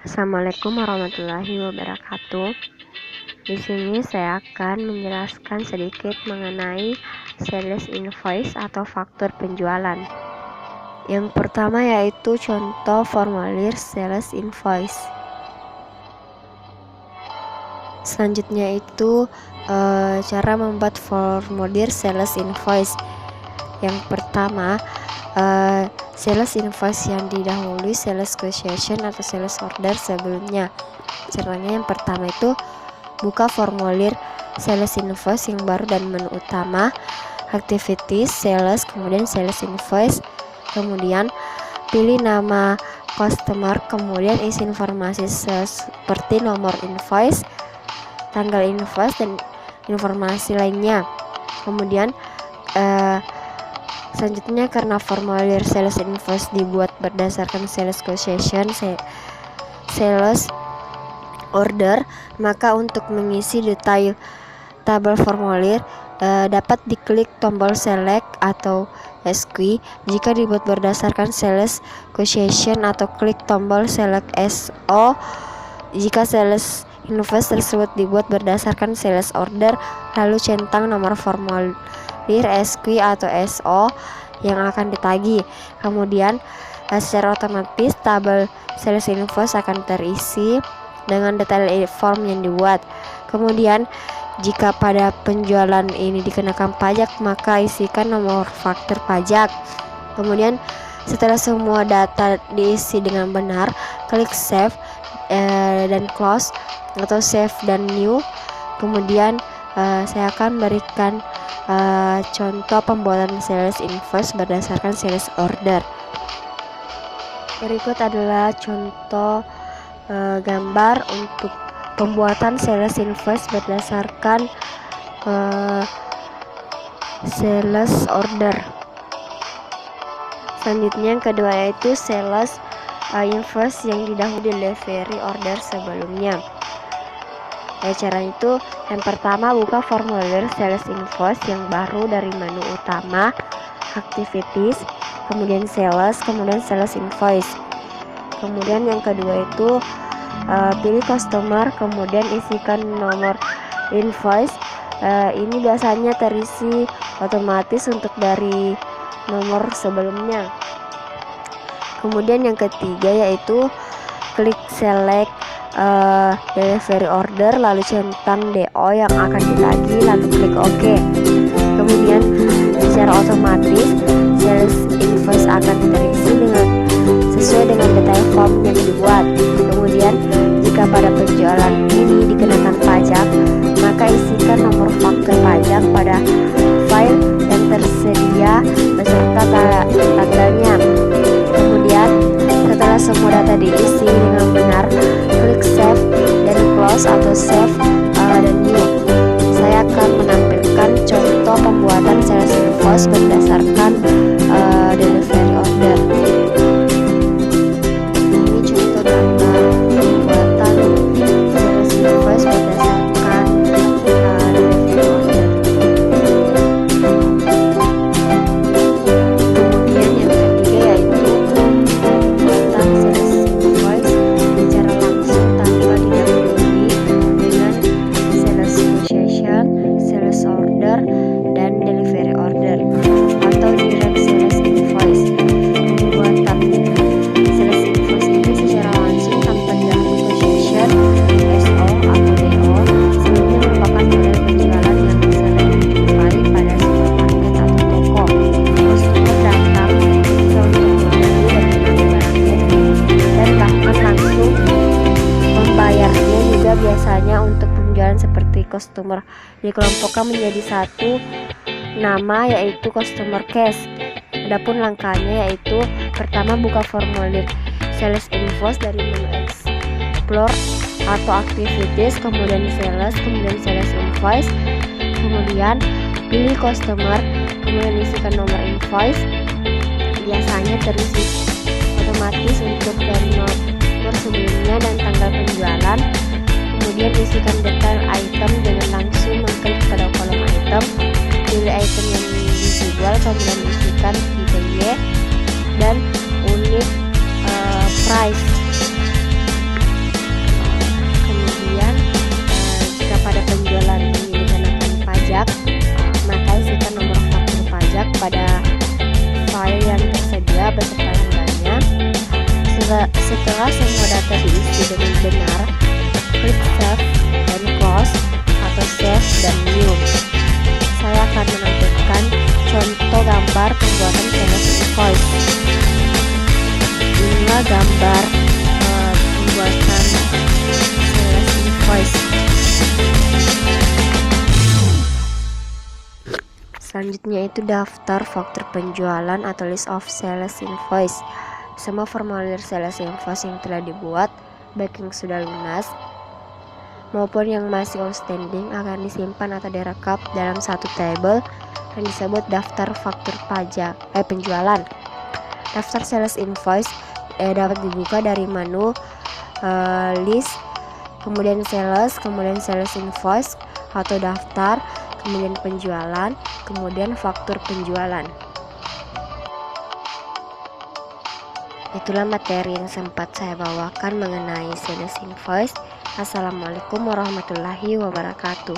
Assalamualaikum warahmatullahi wabarakatuh. Di sini saya akan menjelaskan sedikit mengenai sales invoice atau faktur penjualan. Yang pertama yaitu contoh formulir sales invoice. Selanjutnya itu cara membuat formulir sales invoice. Yang pertama, sales invoice yang didahului sales quotation atau sales order sebelumnya. Caranya yang pertama itu buka formulir sales invoice yang baru dan menu utama, activities, sales, kemudian sales invoice, kemudian pilih nama customer, kemudian isi informasi seperti nomor invoice, tanggal invoice, dan informasi lainnya. Kemudian selanjutnya, karena formulir sales invoice dibuat berdasarkan sales quotation, sales order, maka untuk mengisi detail tabel formulir dapat diklik tombol select atau SQ. Jika dibuat berdasarkan sales quotation, atau klik tombol select SO jika sales invoice tersebut dibuat berdasarkan sales order, lalu centang nomor formulir SQ atau SO yang akan ditagih. Kemudian secara otomatis tabel sales invoice akan terisi dengan detail form yang dibuat. Kemudian jika pada penjualan ini dikenakan pajak, maka isikan nomor faktur pajak. Kemudian setelah semua data diisi dengan benar, klik save dan close atau save dan new. Kemudian saya akan berikan contoh pembuatan sales invoice berdasarkan sales order. Berikut adalah contoh gambar untuk pembuatan sales invoice berdasarkan sales order. Selanjutnya yang kedua yaitu sales invoice yang didahului delivery order sebelumnya. Cara itu, yang pertama buka formulir sales invoice yang baru dari menu utama, activities, kemudian sales, kemudian sales invoice. Kemudian yang kedua itu pilih customer, kemudian isikan nomor invoice. Ini biasanya terisi otomatis untuk dari nomor sebelumnya. Kemudian yang ketiga yaitu klik select delivery order, lalu centang DO yang akan ditagih, lalu klik OK. Kemudian secara otomatis sales invoice akan terisi sesuai dengan detail form yang dibuat. Kemudian jika pada penjualan ini dikenakan pajak, maka isikan nomor faktur pajak pada file yang tersedia beserta tanggalnya. Kemudian setelah semua data diisi dengan benar, klik save dan close atau save dan new. Saya akan menampilkan contoh pembuatan sales invoice berdasarkan delivery order. Ini contoh gambar pembuatan sales invoice berdasarkan delivery order. Kemudian yang ketiga yaitu pembuatan sales invoice secara langsung tanpa didahului dengan sales quotation, sales order, dan delivery order, atau direct sales invoice. Pembuatan sales invoice ini secara langsung tanpa didahului quotation, SO atau DO sebelumnya merupakan model penjualan yang sering dijumpai pada supermarket atau toko. Customer datang untuk membeli dan mengambil barangnya, dan bahkan langsung membayarnya juga biasanya. Untuk penjualan seperti customer dikelompokkan menjadi satu nama yaitu customer case. Adapun langkahnya yaitu pertama buka formulir sales invoice dari menu explore atau activities, kemudian sales, kemudian sales invoice, kemudian pilih customer, kemudian isikan nomor invoice, biasanya terisi otomatis untuk dari nomor sebelumnya dan tanggal penjualan. Kemudian isikan detail item dengan langsung mengklik pada kolom item, pilih item yang dijual, kemudian isikan ITY dan unit price. Setelah semua data diisi dengan benar, klik Save dan Close atau Save dan New. Saya akan menampilkan contoh gambar pembuatan sales invoice. Inilah gambar pembuatan sales invoice. Selanjutnya itu daftar faktur penjualan atau list of sales invoice. Semua formulir sales invoice yang telah dibuat, baik yang sudah lunas maupun yang masih outstanding, akan disimpan atau direkap dalam satu table yang disebut daftar faktur penjualan. Daftar sales invoice dapat dibuka dari menu list, kemudian sales invoice atau daftar, kemudian penjualan, kemudian faktur penjualan. Itulah materi yang sempat saya bawakan mengenai sales invoice. Assalamualaikum warahmatullahi wabarakatuh.